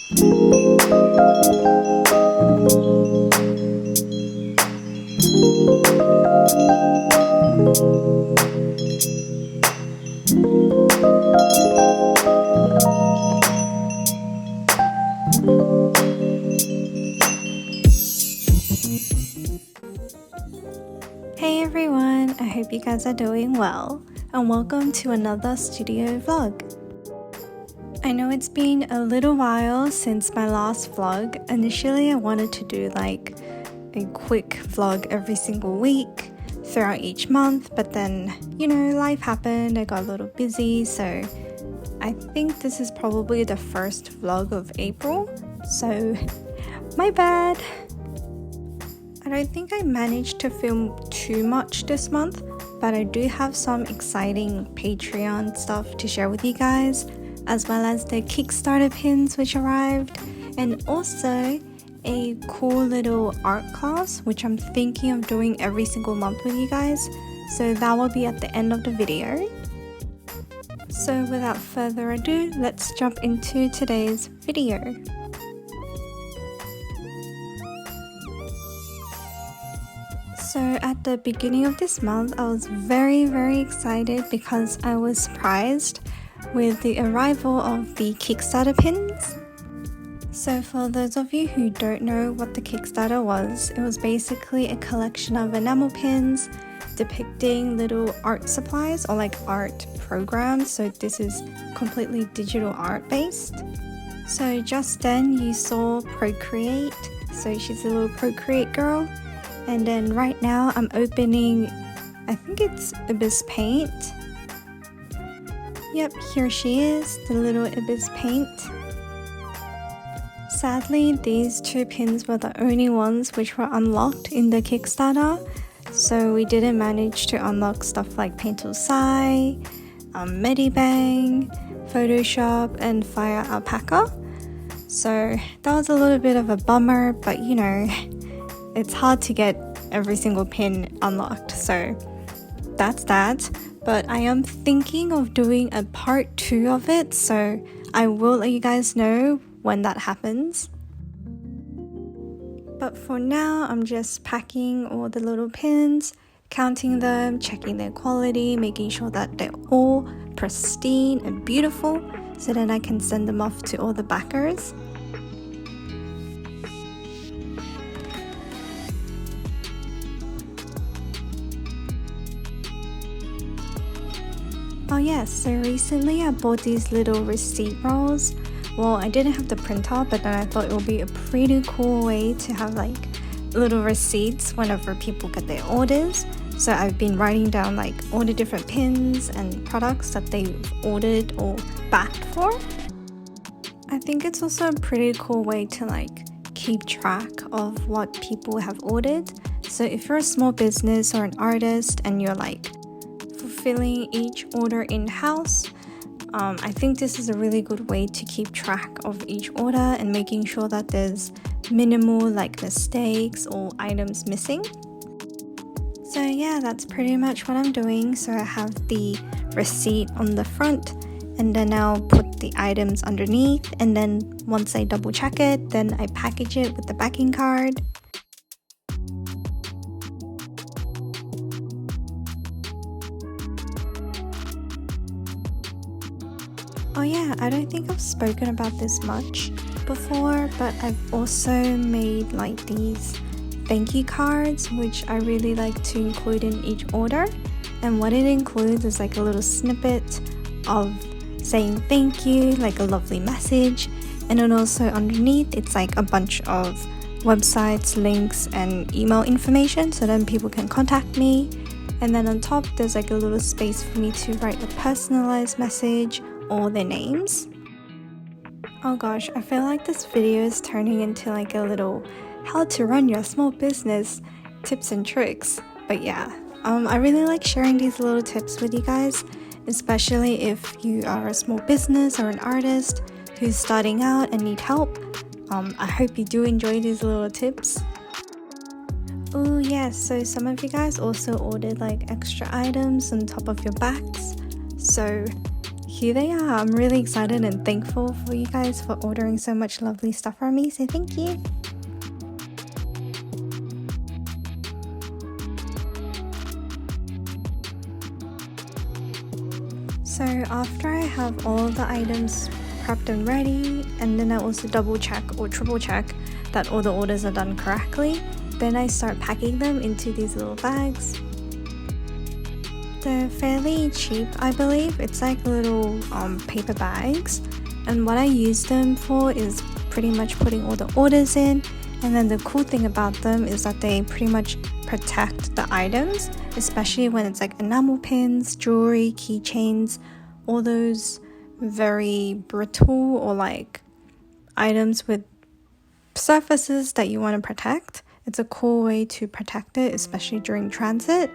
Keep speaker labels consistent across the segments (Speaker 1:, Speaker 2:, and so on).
Speaker 1: Hey everyone, I hope you guys are doing well, and welcome to another studio vlog. I know it's been a little while since my last vlog. Initially I wanted to do like a quick vlog every single week throughout each month, but then, you know, life happened, I got a little busy, so I think this is probably the first vlog of April, so my bad. I don't think I managed to film too much this month, but I do have some exciting Patreon stuff to share with you guys, as well as the Kickstarter pins which arrived, and also a cool little art class which I'm thinking of doing every single month with you guys, so that will be at the end of the video. So without further ado, let's jump into today's video. So at the beginning of this month, I was very excited because I was surprised with the arrival of the Kickstarter pins. So for those of you who don't know what the Kickstarter was, it was basically a collection of enamel pins depicting little art supplies or like art programs. So this is completely digital art based. So just then you saw Procreate, so she's a little Procreate girl. And then right now I'm opening, I think it's Ibis Paint. Yep, here she is, the little Ibis Paint. Sadly, these two pins were the only ones which were unlocked in the Kickstarter, so we didn't manage to unlock stuff like Paint-to-Sai, Medibang, Photoshop, and Fire Alpaca. So that was a little bit of a bummer, but you know, it's hard to get every single pin unlocked, so that's that. But I am thinking of doing a part 2 of it, so I will let you guys know when that happens. But for now, I'm just packing all the little pins, counting them, checking their quality, making sure that they're all pristine and beautiful, so then I can send them off to all the backers. Oh yes, so recently I bought these little receipt rolls. Well, I didn't have the printer, but then I thought it would be a pretty cool way to have like little receipts whenever people get their orders. So I've been writing down like all the different pins and products that they've ordered or backed for. I think it's also a pretty cool way to like keep track of what people have ordered. So if you're a small business or an artist and you're like fulfilling each order in-house, I think this is a really good way to keep track of each order and making sure that there's minimal like mistakes or items missing. So yeah, that's pretty much what I'm doing. So I have the receipt on the front, and then I'll put the items underneath, and then once I double check it, then I package it with the backing card. Oh yeah, I don't think I've spoken about this much before, but I've also made like these thank you cards, which I really like to include in each order. And what it includes is like a little snippet of saying thank you, like a lovely message. And then also underneath, it's like a bunch of websites, links, and email information, so then people can contact me. And then on top, there's like a little space for me to write a personalized message or their names. Oh gosh, I feel like this video is turning into like a little how to run your small business tips and tricks. But yeah, I really like sharing these little tips with you guys, especially if you are a small business or an artist who's starting out and need help. I hope you do enjoy these little tips. Oh yes, so some of you guys also ordered like extra items on top of your bags. So cute they are. I'm really excited and thankful for you guys for ordering so much lovely stuff from me, so thank you. So after I have all the items prepped and ready, and then I also double check or triple check that all the orders are done correctly, then I start packing them into these little bags. They're fairly cheap, I believe. It's like little paper bags, and what I use them for is pretty much putting all the orders in. And then the cool thing about them is that they pretty much protect the items, especially when it's like enamel pins, jewelry, keychains, all those very brittle or like items with surfaces that you want to protect. It's a cool way to protect it, especially during transit.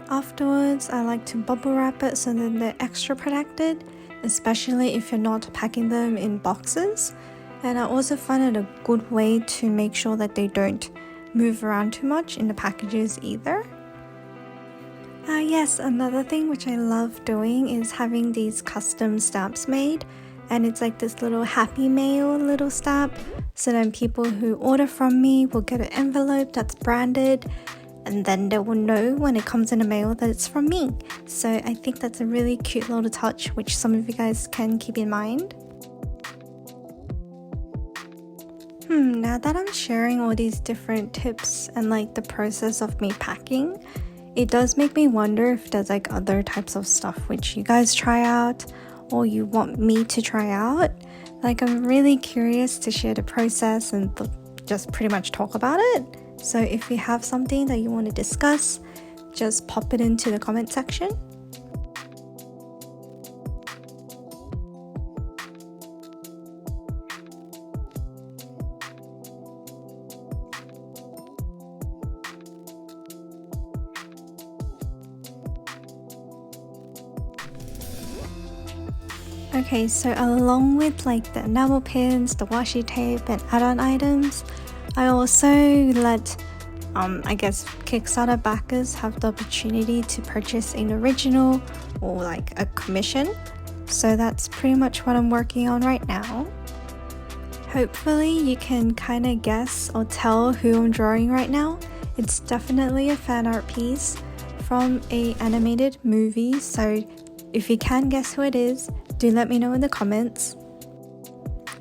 Speaker 1: Afterwards, I like to bubble wrap it so that they're extra protected, especially if you're not packing them in boxes. And I also find it a good way to make sure that they don't move around too much in the packages either. Yes, another thing which I love doing is having these custom stamps made, and it's like this little happy mail little stamp, so then people who order from me will get an envelope that's branded, and then they will know when it comes in the mail that it's from me. So I think that's a really cute little touch which some of you guys can keep in mind. Now that I'm sharing all these different tips and like the process of me packing, it does make me wonder if there's like other types of stuff which you guys try out or you want me to try out. Like, I'm really curious to share the process and just pretty much talk about it. So if you have something that you want to discuss, just pop it into the comment section. Okay, so along with like the enamel pins, the washi tape and add-on items, I also let I guess Kickstarter backers have the opportunity to purchase an original or like a commission. So that's pretty much what I'm working on right now. Hopefully you can kind of guess or tell who I'm drawing right now. It's definitely a fan art piece from an animated movie, so if you can guess who it is, do let me know in the comments.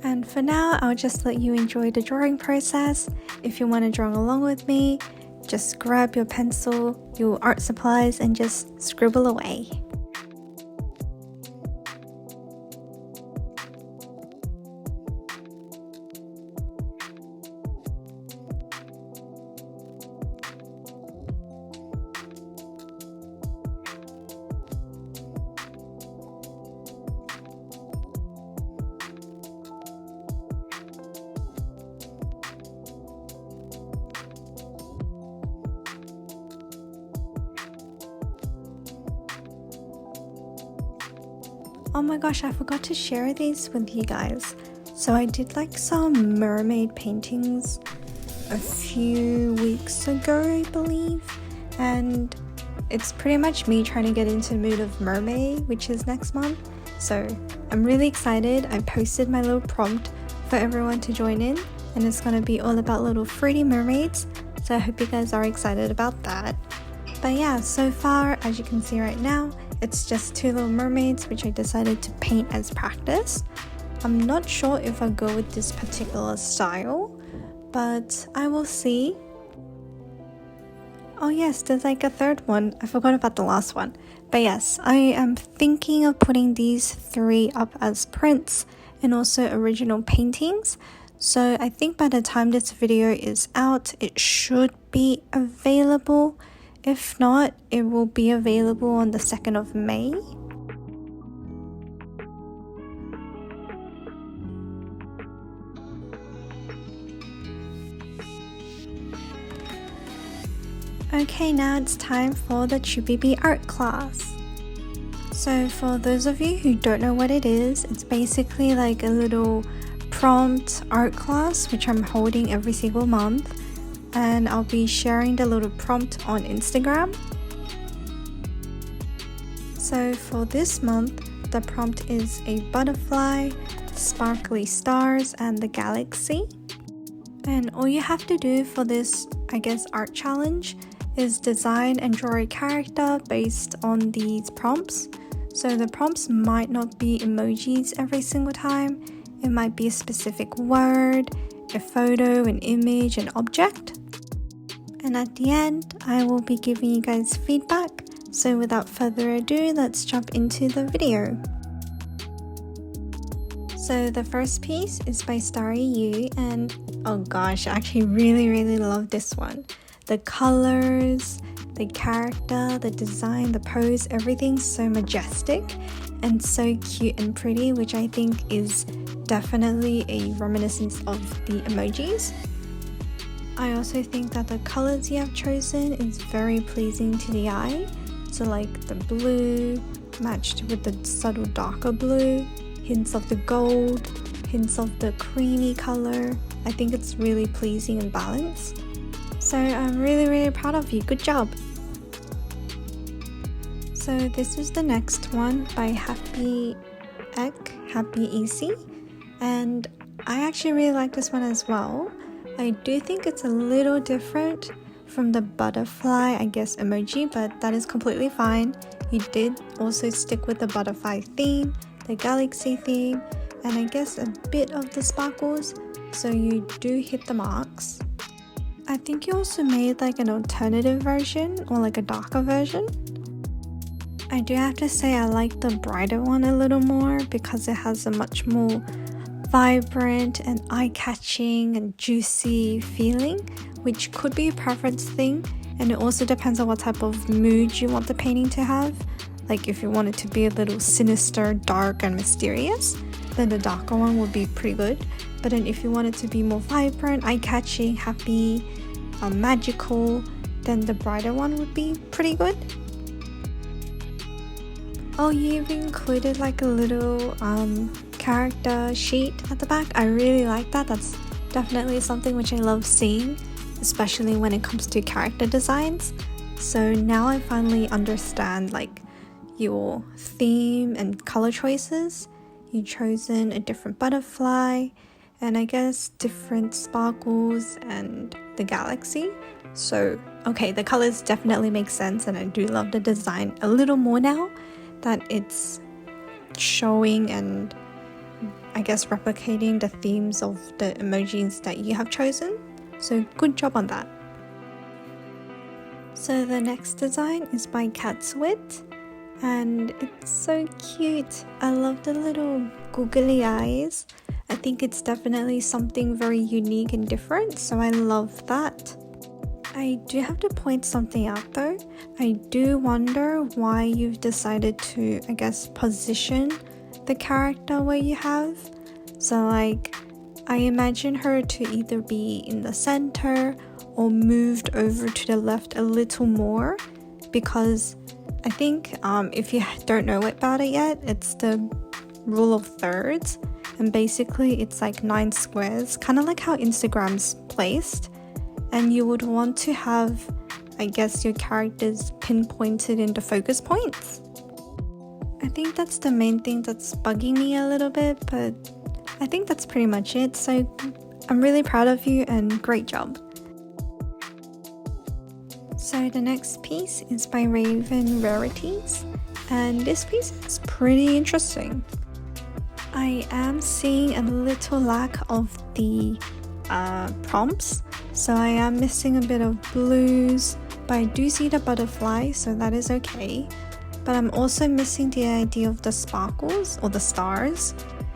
Speaker 1: And for now, I'll just let you enjoy the drawing process. If you want to draw along with me, just grab your pencil, your art supplies, and just scribble away. Oh my gosh, I forgot to share these with you guys. So I did like some mermaid paintings a few weeks ago, I believe, and it's pretty much me trying to get into the mood of mermaid, which is next month. So I'm really excited. I posted my little prompt for everyone to join in, and it's going to be all about little fruity mermaids, so I hope you guys are excited about that. But yeah, so far, as you can see right now, it's just two little mermaids which I decided to paint as practice. I'm not sure if I'll go with this particular style, but I will see. Oh yes, there's like a third one. I forgot about the last one. But yes, I am thinking of putting these three up as prints and also original paintings. So I think by the time this video is out, it should be available. If not, it will be available on the 2nd of May. Okay, now it's time for the Chuu art class. So for those of you who don't know what it is, it's basically like a little prompt art class which I'm holding every single month. And I'll be sharing the little prompt on Instagram. So for this month, the prompt is a butterfly, sparkly stars, and the galaxy. And all you have to do for this, I guess, art challenge is design and draw a character based on these prompts. So the prompts might not be emojis every single time. It might be a specific word, a photo, an image, an object. And at the end, I will be giving you guys feedback. So without further ado, let's jump into the video. So the first piece is by Starry You, and oh gosh, I actually really love this one. The colors, the character, the design, the pose, everything's so majestic and so cute and pretty, which I think is definitely a reminiscence of the emojis. I also think that the colors you have chosen is very pleasing to the eye. So like the blue matched with the subtle darker blue, hints of the gold, hints of the creamy color. I think it's really pleasing and balanced. So I'm really proud of you. Good job. So this is the next one by Happy Easy, and I actually really like this one as well. I do think it's a little different from the butterfly, I guess, emoji, but that is completely fine. You did also stick with the butterfly theme, the galaxy theme, and I guess a bit of the sparkles, so you do hit the marks. I think you also made like an alternative version or like a darker version. I do have to say I like the brighter one a little more because it has a much more vibrant and eye-catching and juicy feeling, which could be a preference thing, and it also depends on what type of mood you want the painting to have. Like if you want it to be a little sinister, dark and mysterious, then the darker one would be pretty good. But then if you want it to be more vibrant, eye-catching, happy, magical, then the brighter one would be pretty good. Oh, you've included like a little character sheet at the back. I really like that. That's definitely something which I love seeing, especially when it comes to character designs. So now I finally understand like your theme and color choices. You've chosen a different butterfly and I guess different sparkles and the galaxy. So okay, the colors definitely make sense, and I do love the design a little more now that it's showing and I guess replicating the themes of the emojis that you have chosen. So good job on that. So the next design is by Catswit, and it's so cute. I love the little googly eyes. I think it's definitely something very unique and different, so I love that. I do have to point something out though. I do wonder why you've decided to, I guess, position the character where you have. So like, I imagine her to either be in the center or moved over to the left a little more, because I think if you don't know about it yet, it's the rule of thirds, and basically it's like 9 squares, kind of like how Instagram's placed, and you would want to have, I guess, your characters pinpointed into focus points. I think that's the main thing that's bugging me a little bit, but I think that's pretty much it. So I'm really proud of you and great job. So the next piece is by Raven Rarities, and this piece is pretty interesting. I am seeing a little lack of the prompts, so I am missing a bit of blues, but I do see the butterfly, so that is okay. But I'm also missing the idea of the sparkles or the stars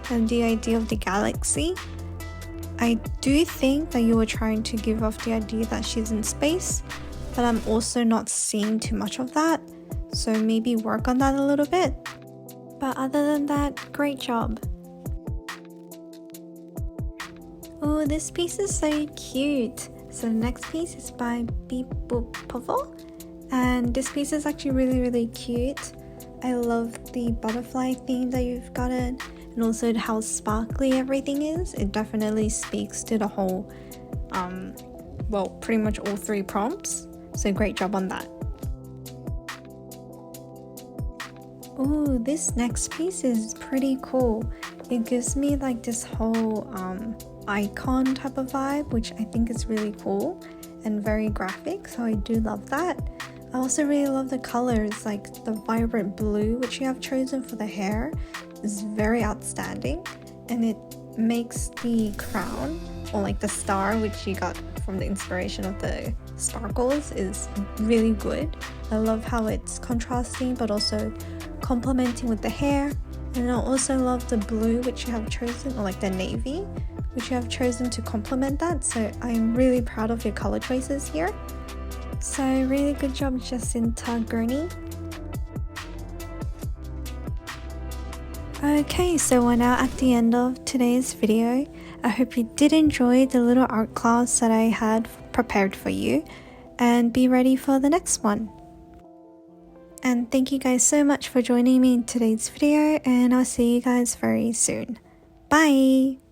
Speaker 1: and the idea of the galaxy. I do think that you were trying to give off the idea that she's in space, but I'm also not seeing too much of that, so maybe work on that a little bit. But other than that, great job. Oh, this piece is so cute. So the next piece is by Beep Boop Puffle, and this piece is actually really cute. I love the butterfly theme that you've gotten, and also how sparkly everything is. It definitely speaks to the whole, well, pretty much all 3 prompts. So great job on that. Ooh, this next piece is pretty cool. It gives me like this whole icon type of vibe, which I think is really cool and very graphic, so I do love that. I also really love the colors, like the vibrant blue which you have chosen for the hair is very outstanding, and it makes the crown, or like the star which you got from the inspiration of the sparkles, is really good. I love how it's contrasting but also complementing with the hair. And I also love the blue which you have chosen, or like the navy which you have chosen to complement that, so I'm really proud of your color choices here. So really good job, Jacinta Gurney. Okay, so we're now at the end of today's video. I hope you did enjoy the little art class that I had prepared for you, and be ready for the next one. And thank you guys so much for joining me in today's video, and I'll see you guys very soon. Bye!